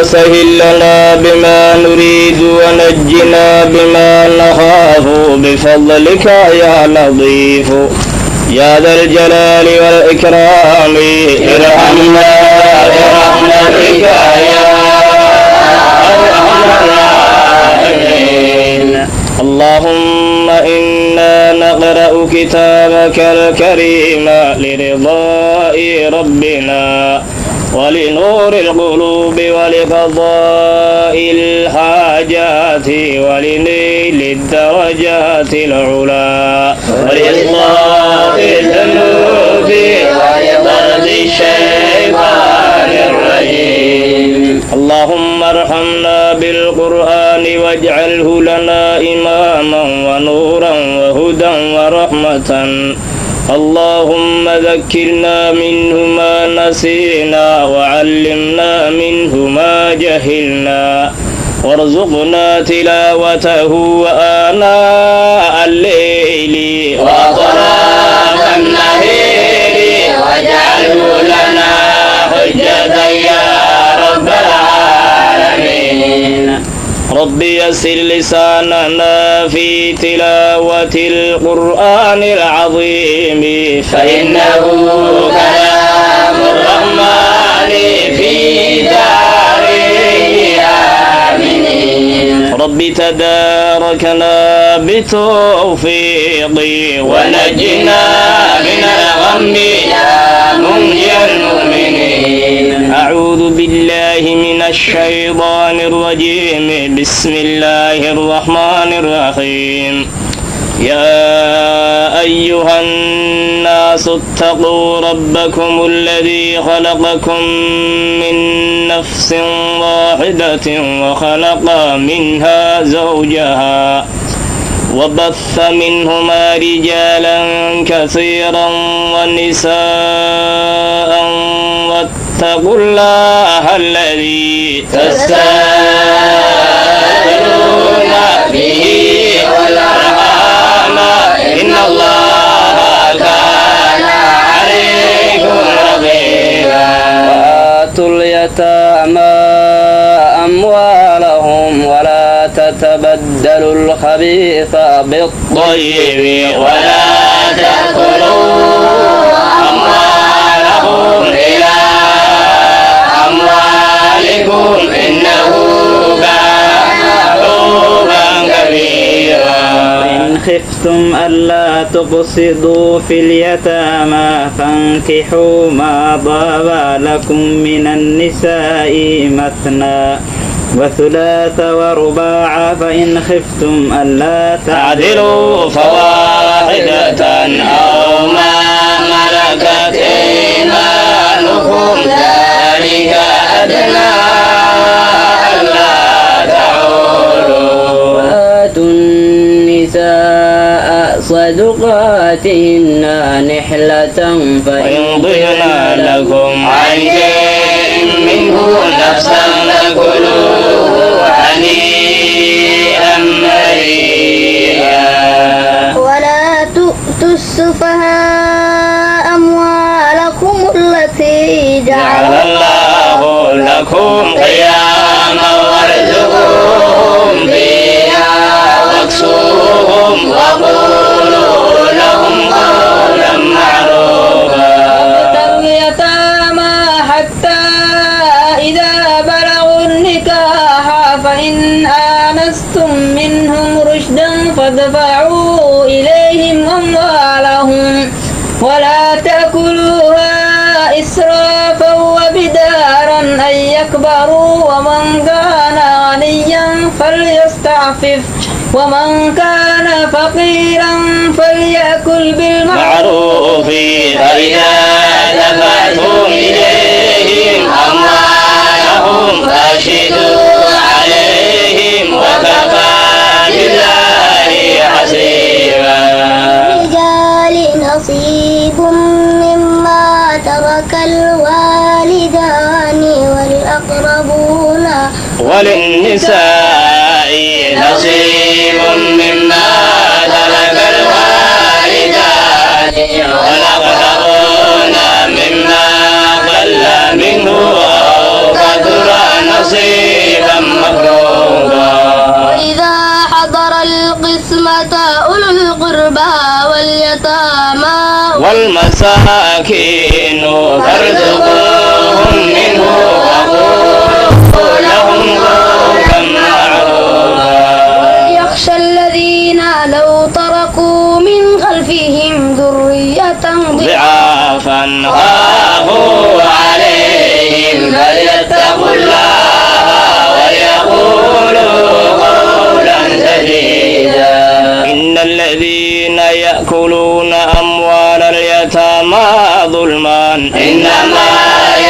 سهل لنا بما نريد ونجنا بما نخاف بفضلك يا لطيف يا ذا الجلال والإكرام ارحمنا برحمتك يا أرحم الراحمين. اللهم إنا نقرأ كتابك الكريم لرضاء ربنا ولنور القلوب ولقضاء الحاجات ولنيل الدرجات العلا ولإصلاح الذنوب ولطرد الشيطان الرجيم. اللهم ارحمنا بالقرآن واجعله لنا إماما ونورا وهدى ورحمة. اللهم ذكرنا منه ما نسينا وعلمنا منه ما جهلنا وارزقنا تلاوته وآناء الليل وأطراف النهار واجعله لنا حجة يا رب العالمين. رب يسر لساننا في تلاوة القرآن العظيم فإنه كلام الرحمن في دارين آمنين. رب تداركنا بتوفيقي ونجنا من الغم يا منجي المؤمنين. أعوذ بالله من الشيطان الرجيم. بسم الله الرحمن الرحيم. يا أيها الناس اتقوا ربكم الذي خلقكم من نفس واحدة وخلق منها زوجها وبث منهما رجالا كثيرا ونساء واتقوا الله الذي تساءلون به والأرحام إن الله كان عليكم رقيبا. وآتوا اليتامى أموالهم ولا تتبدلوا الخبيث بالطيب ولا تأكلوا أموالهم إلى أموالكم إنه كان حوبا كبيرا. إن خفتم ألا تقسطوا في اليتامى فانكحوا ما طاب لكم من النساء مثنى وثلاث ورباع فإن خفتم ألا تعدلوا فواحدة أو ما ملكت أيمانكم ذلك أدنى ألا تعولوا. وآتوا النساء صدقاتهن نحلة فإن ضينا لكم عن شيء منه نفسا فكلوه هنيئا مريئا. ولا تؤتوا السفهاء أموالكم التي جعل الله لكم قياما وارزقوهم فيها واكسوهم وقولوا لهم قولا معروفا. وابتلوا اليتامى حتى إذا بلغوا النكاح فإن آنستم منهم رشدا فادفعوا إليهم أموالهم ولا تأكلوها إسرافا وبدارا أن يكبروا ومن كان غنيا فليستعفف ومن كان فقيرا فليأكل بالمعروف. فإذا دفعتم إليهم أموالهم فأشهدوا عليهم وكفى بالله حسيبا. للرجال نصيب مما ترك الوالدان والأقربون وللنساء نصيب مما ترك الوالدان والأقربون مما قل منه أو كثر نصيبا مفروضا وإذا حضر القسمة أولو القربى واليتامى والمساكين فارزقوهم منه وقولوا لهم قولا معروفا وليخشى الذين لو تركوا من خلفهم ذرية ضعافا خافوا عليهم فليتقوا الله وليقولوا قولا سديدا إن الذين يأكلون أموال اليتامى ظلما إنما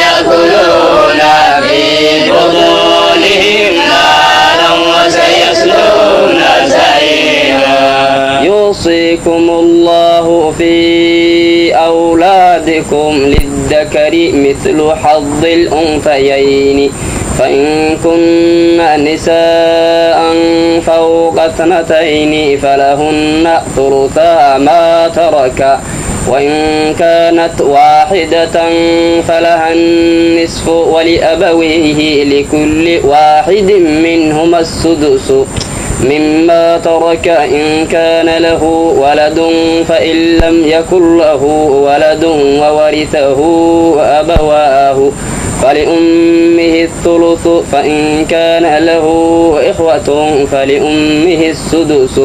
يأكلون في بطونهم نارا وسيصلون سعيرا يوصيكم الله في أولادكم للذكر مثل حظ الأنثيين فإن كن نساء فوق اثنتين فلهن ثلثا ما ترك وإن كانت واحدة فلها النصف ولأبويه لكل واحد منهما السدس مما ترك إن كان له ولد فإن لم يكن له ولد وورثه أبواه فلأمه الثلث فإن كان له إخوة فلأمه السدس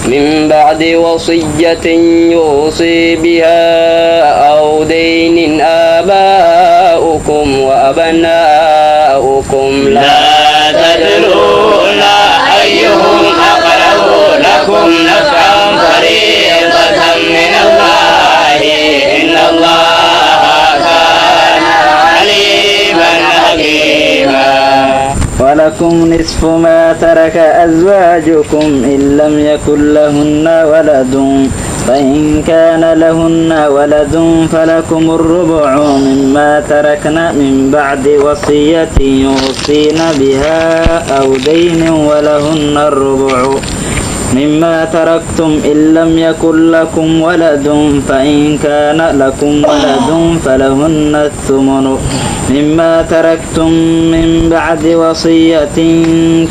من بعد وصية يوصي بها أو دين آباؤكم وأبناؤكم لا تدرون أيهم أقرب لكم نفعا فريضة من الله إن الله كان عليما حكيما ولكم نصف ما ترك أزواجكم إن لم يكن لهن ولد فإن كان لهن ولد فلكم الربع مما تركن من بعد وصية يوصين بها أو دين ولهن الربع مما تركتم إن لم يكن لكم ولد فإن كان لكم ولد فلهن الثمن مما تركتم من بعد وصية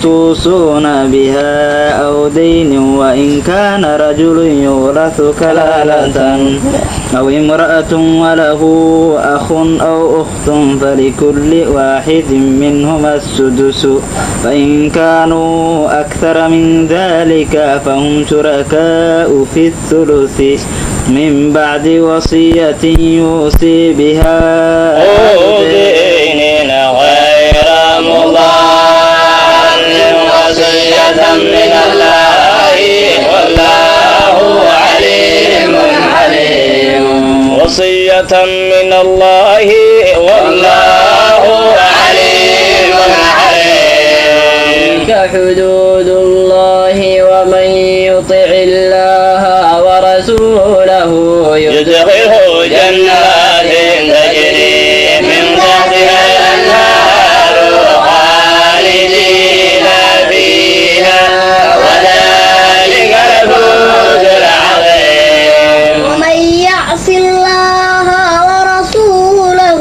توصون بها أو دين وإن كان رجل يورث كلالة أو امرأة وله أخ أو أخت فلكل واحد منهما السدس فإن كانوا أكثر من ذلك فهم شركاء في الثلث من بعد وصية يوصي بها أو دين غير مضار وصية من الله والله عليم حليم وصية من الله والله عليم حليم حدود الله ومن يطع الله ورسوله يدخله جنات تجري من تحتها الأنهار خالدين فيها وذلك الفوز العظيم ومن يعص الله ورسوله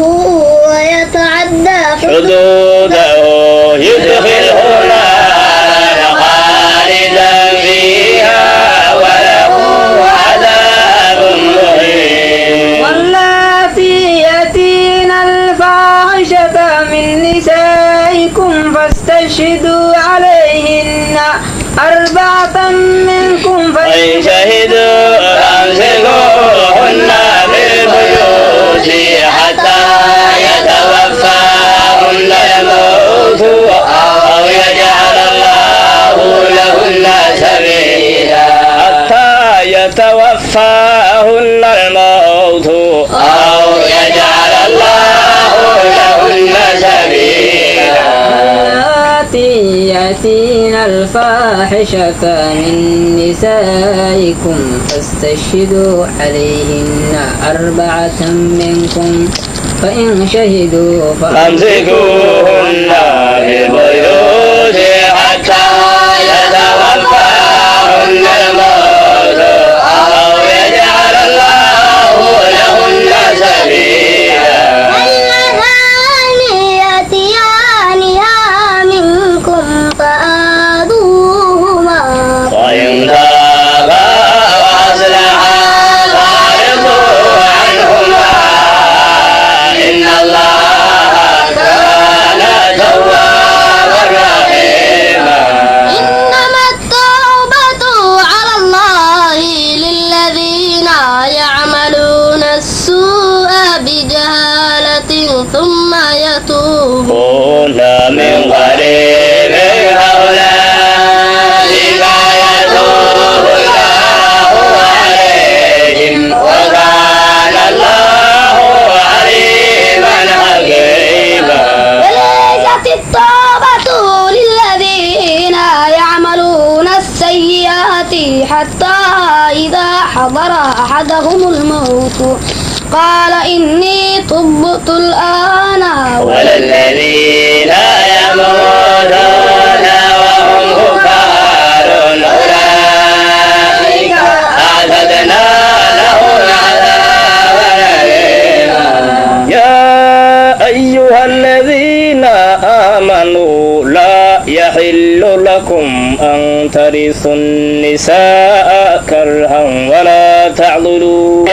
ويتعدى حدوده يدخله نارا خالدا فيها وله عذاب مهين واللاتي يأتين الفاحشة من نسائكم فاستشهدوا عليهن أربعة منكم فإن شهدوا فأمسكوهن بالبيوت حتى يتوفاهن الموت أو يجعل الله لهن سبيلا حتى يتوفاهن الموت أو يجعل الله لهن سبيلا اللاتي يأتين الفاحشة من نسائكم فاستشهدوا عليهن أربعة منكم فإن شهدوا فامسكوهن بالبيوت حتى يتوفاهن الموت أو يجعل الله لهن سبيلا اللذان يأتيانها حتى إذا حضر أحدهم الموت قال إني تبت الآن ولا الذين يموتون وهم كفار أولئك أعتدنا لهم عذابا أليما. يا أيها الذين آمنوا لا يحل لكم أن ترثوا النساء كرها ولا تعضلوا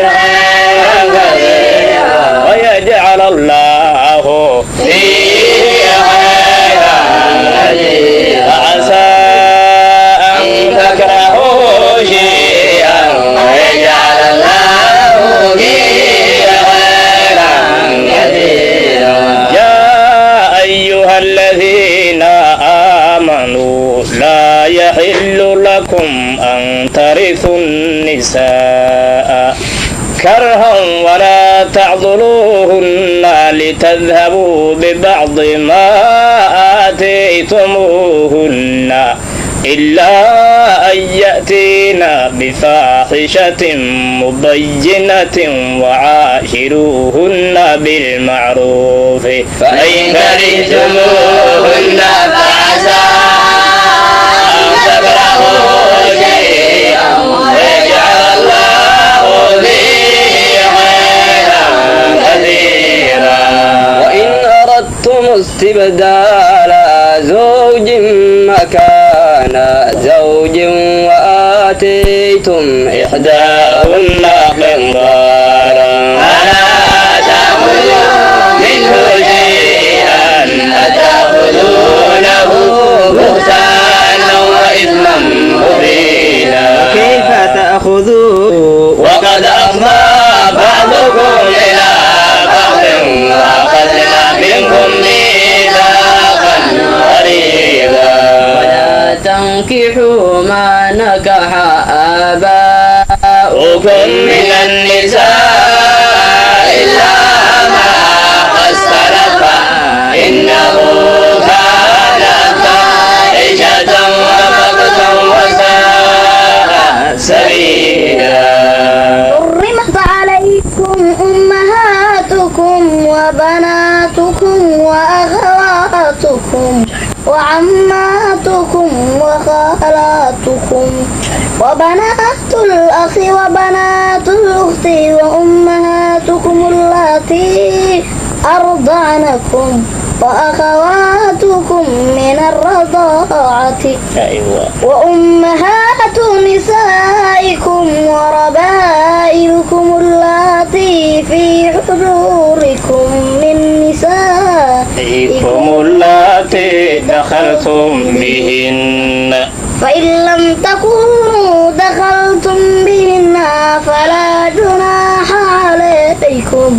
ويجعل الله فيه خيرا كثيرا. عسى أن تكرهوا شيئا ويجعل الله فيه خيرا كثيرا. يا أيها الذين آمنوا لا يحل لكم أن ترثوا النساء كرها ولا تعضلوهن لتذهبوا ببعض ما آتيتموهن إلا أن يأتين بفاحشة مبينة وعاشروهن بالمعروف فإن كرهتموهن فعسى أن تكرهوا شيئا ويجعل الله فيه خيرا كثيرا. وإن أردتم استبدال زوج مكان زوج وآتيتم إحداهن قنطارا فلا تأخذوا منه شيئا أتأخذونه بهتانا وإثما مبينا. كيف تأخذوه وقد أفضى بعضكم إلى بعض وأخذنا منكم ميثاقا غليظا. ولا تنكحوا ما نكح آباؤكم من النساء إلا ما قد سلف إنه كان فاحشة ومقتا وساء سبيلا. حرمت عليكم أمهاتكم وبناتكم وأخواتكم وعماتكم وخالاتكم وبنات الأخ وبنات الأخت وأمهاتكم اللاتي أرضعنكم وأخواتكم من الرضاعة وأمهات نسائكم وربائبكم اللاتي في حجوركم من نسائكم اللاتي دخلتم بهن فإن لم تكونوا دخلتم بهن فلا جناح عليكم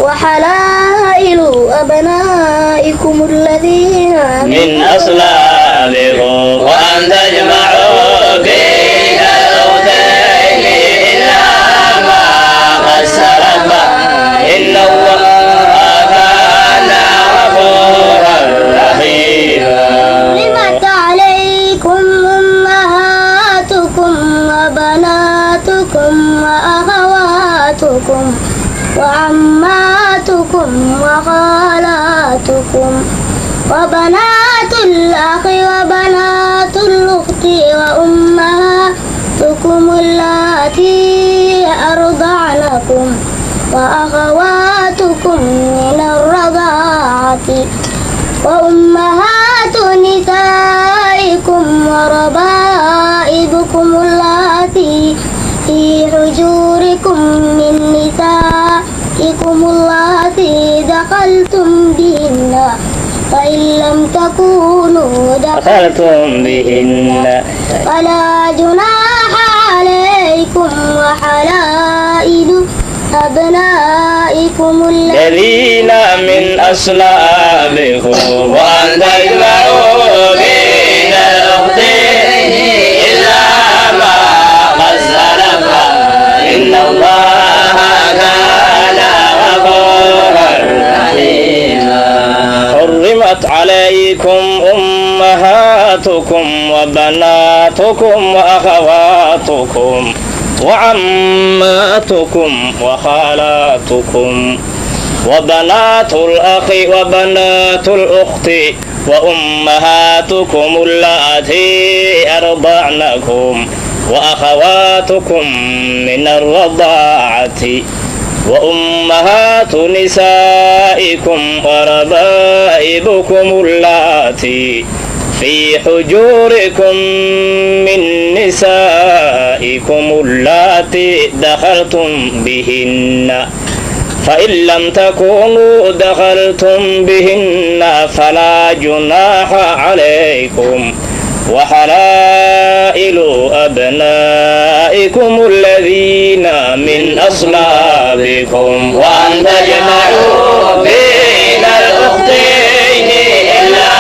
وحلائل أبنائكم الذين من أصلابكم وأن تجمعوا بين الأختين إلا ما قد سلف إن الله كان غفورا رحيما. حرمت عليكم أمهاتكم وبناتكم وأخواتكم وعماتكم وخالاتكم وبنات الأخ وبنات الأخت وأمهاتكم اللاتي أرضعنكم وأخواتكم من الرضاعة وأمهات نسائكم وربائبكم اللاتي في حجوركم من نسائكم اللاتي دخلتم بهن فإن لم تكونوا دخلتم بهن فلا جناح عليكم وحلائل أبنائكم الذين من أصلابكم وأن تجمعوا بين الأختين إلا ما قد سلف إن الله كان غفورا رحيما. حرمت عليكم وأمهاتكم وبناتكم وأخواتكم وعماتكم وخالاتكم وبنات الأخ وبنات الأخت وأمهاتكم اللاتي أرضعنكم وأخواتكم من الرضاعة وأمهات نسائكم وربائبكم اللاتي في حجوركم من نسائكم اللاتي دخلتم بهن فإن لم تكونوا دخلتم بهن فلا جناح عليكم وحلائل أبنائكم الذين من أصلابكم وأن تجمعوا بين الأختين إلا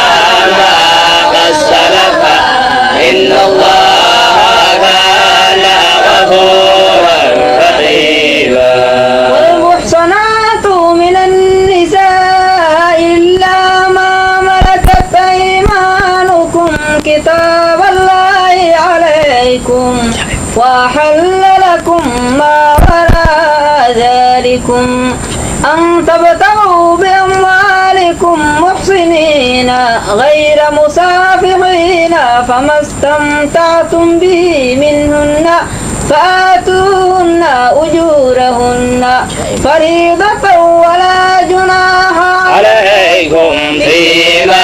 ما قد سلف إن الله كان غفورا رحيما. والمحصنات من النساء إلا ما ملكت أيمانكم كتاب الله عليكم وأحل لكم ما وراء ذلكم أن تبتغوا بأموالكم محصنين غير مسافحين فما استمتعتم به منهن فآتوهن أجورهن فريضة ولا جناح عليكم فيما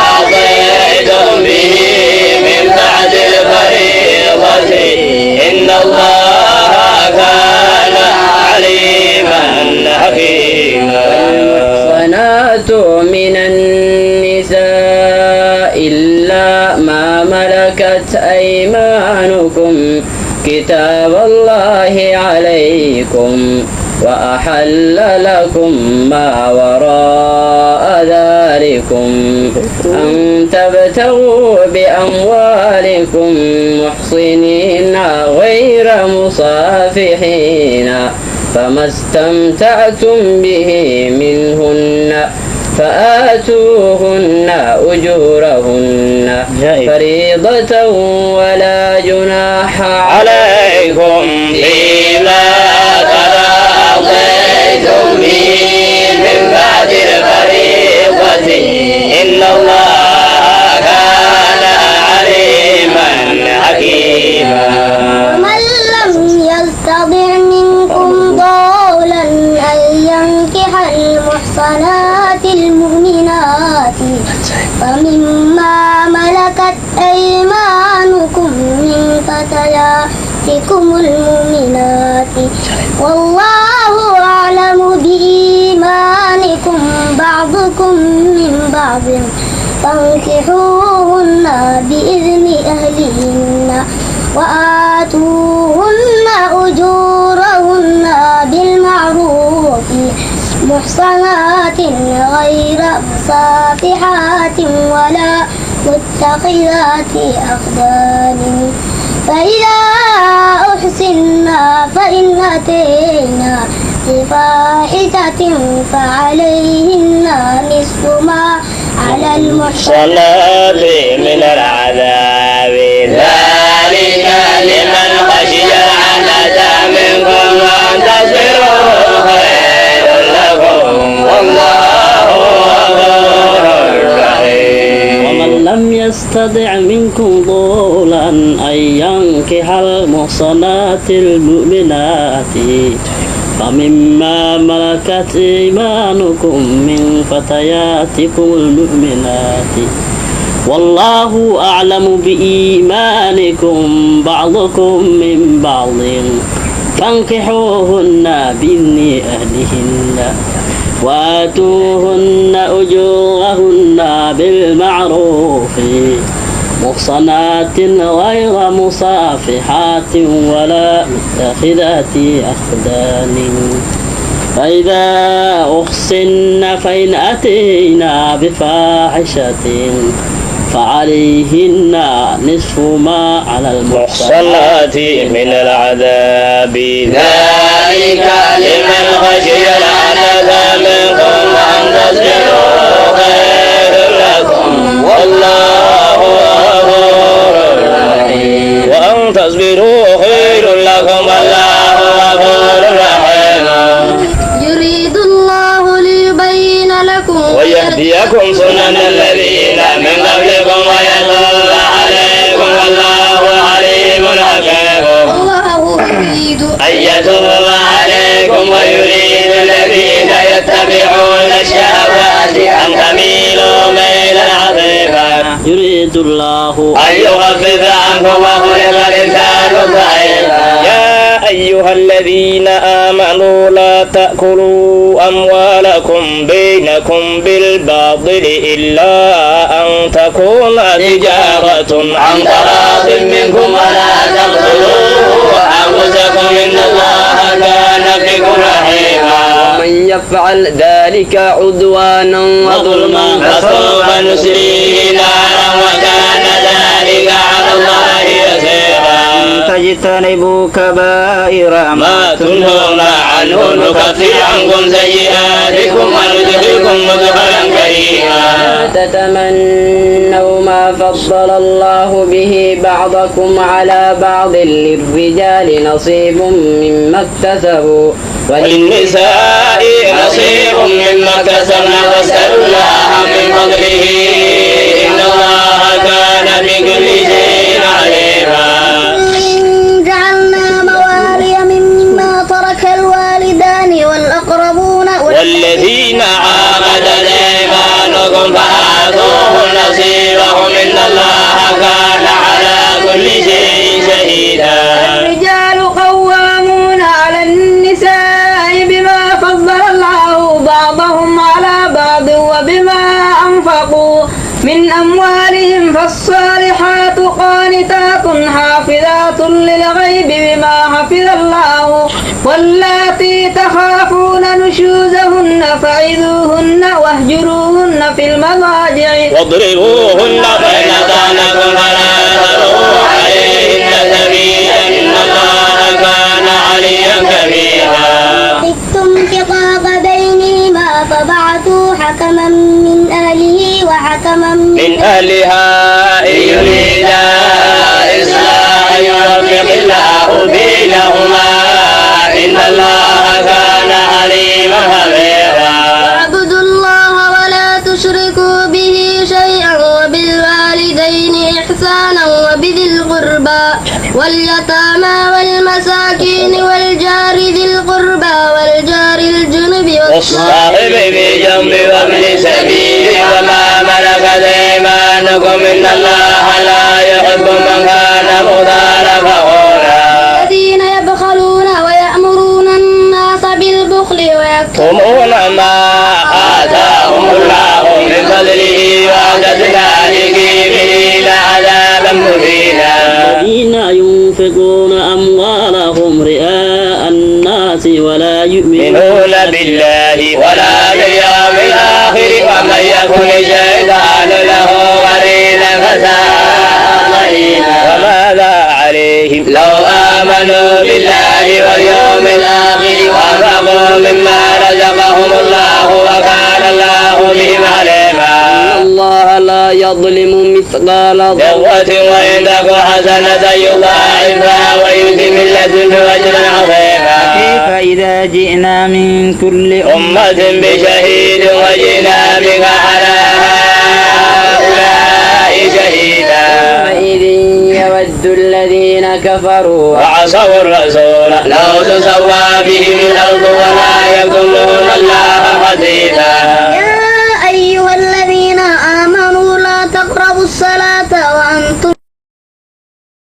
تراضيتم به من بعد الفريضة إن الله كان عليما حكيما. والمحصنات من النساء إلا ما ملكت أيمانكم كتاب الله عليكم وأحل لكم ما وراء ذلكم أن تبتغوا بأموالكم محصنين غير مصافحين فما استمتعتم به منهن فآتوهن أجورهن فريضة ولا جناح عليكم فيما تراضيتم به من بعد الفريضة إن الله كان عليما حكيما. ومن لم يستطع منكم طولا أن ينكح المحصنات المؤمنات فمما ملكت أيمانكم من فتياتكم المؤمنات والله أعلم بإيمانكم بعضكم من بعض فانكحوهن بإذن أهلهن وآتوهن أجورهن بالمعروف محصنات غير مصافحات ولا متخذات أخدان فإذا أحسنا فإن أتينا بفاحشة فعليهن نصف ما على المحصنات من العذاب ذلك لمن خشي العنة منكم وأن تصبروا خير لكم والله غفور رحيم. ومن لم يستطع منكم طولا أن ينكح المحصنات المؤمنات فمما ملكت أيمانكم من فتياتكم المؤمنات والله أعلم بإيمانكم بعضكم من بعض فانكحوهن بإذن أهلهن وآتوهن أجورهن بالمعروف محصنات غير مصافحات ولا متخذات أخدان فإذا أحصن فإن أتينا بفاحشة فعليهن نصف ما على المحصنات من العذاب ذلك لمن خشي العنة منكم وأن تصبروا خير لكم يريد الله أن يخفف عنكم وخلق الإنسان ضعيفا. يا أيها الذين آمنوا لا تأكلوا أموالكم بينكم بالباطل إلا أن تكون تجارة عن تراض منكم ولا تقتلوا أنفسكم إن الله كان بكم رحيما. ومن يفعل ذلك عدوانا وظلما فسوف نسليه نارا وكان ذلك على الله يسيرا. تجتنبوا كبائر ما تنهون عنه نكفر عنكم سيئاتكم وندخلكم مدخلا كريما. تتمنوا ما فضل الله به بعضكم على بعض للرجال نصيب مما اكتسبوا وللنساء نصيب مما اكتسبن واسألوا الله من فضله إن الله كان بكل شيء عليما. جعلنا موالي مما ترك الوالدان والأقربون والذين عاهدت أيمانكم فآتوهم نصيبهم إن الله كان على كل شيء شهيدا. الرجال قوامون على النساء بما فضل الله بعضهم على بعض وبما أنفقوا من أموالهم فالصالحات قانتات حافظات للغيب بما حفظ الله واللاتي تخافون نشوزهن فعظوهن واهجروهن في المضاجع واضربوهن فإن أطعنكم فلا تبغوا عليهن سبيلا إن الله كان عليا كبيرا. خفتم شقاق بينهما فبعثوا حكما من أهله وحكما من أهلها إن يريدا إصلاحا يوفق الله بينهما إن الله كان عليما خبيرا. واعبدوا الله ولا تشركوا به شيئا وبالوالدين إحسانا وبذي القربى واليتامى والمساكين والجار ذي القربى والجار الجنب والصاحب بالجنب وابن السبيل وما ملكت أيمانكم إن الله لا يحب من كان مختالا فخورا. الذين يبخلون ويأمرون الناس بالبخل ويكتمون ما آتاهم الله من فضله وأعتدنا لكافرين عذابا مهينا. الذين ينفقون أموالهم رئاء الناس ولا يؤمنون بالله ولا باليوم الآخر ومن يكن الشيطان له قرينا فساء قرينا. وماذا عليهم لو آمنوا بالله واليوم الآخر وأنفقوا مما رزقهم الله وكان الله بهم عليما. الله لا يظلم مثقال ذرة وإن تك حسنة يضاعفها ويؤتي من لدنه أجرا عظيما. كيف إذا جئنا من كل أمة بشهيد وجئنا بك على هؤلاء شهيدا. يومئذ يود الذين كفروا وعصوا الرسول لو تسوى بهم الأرض ولا يكتمون الله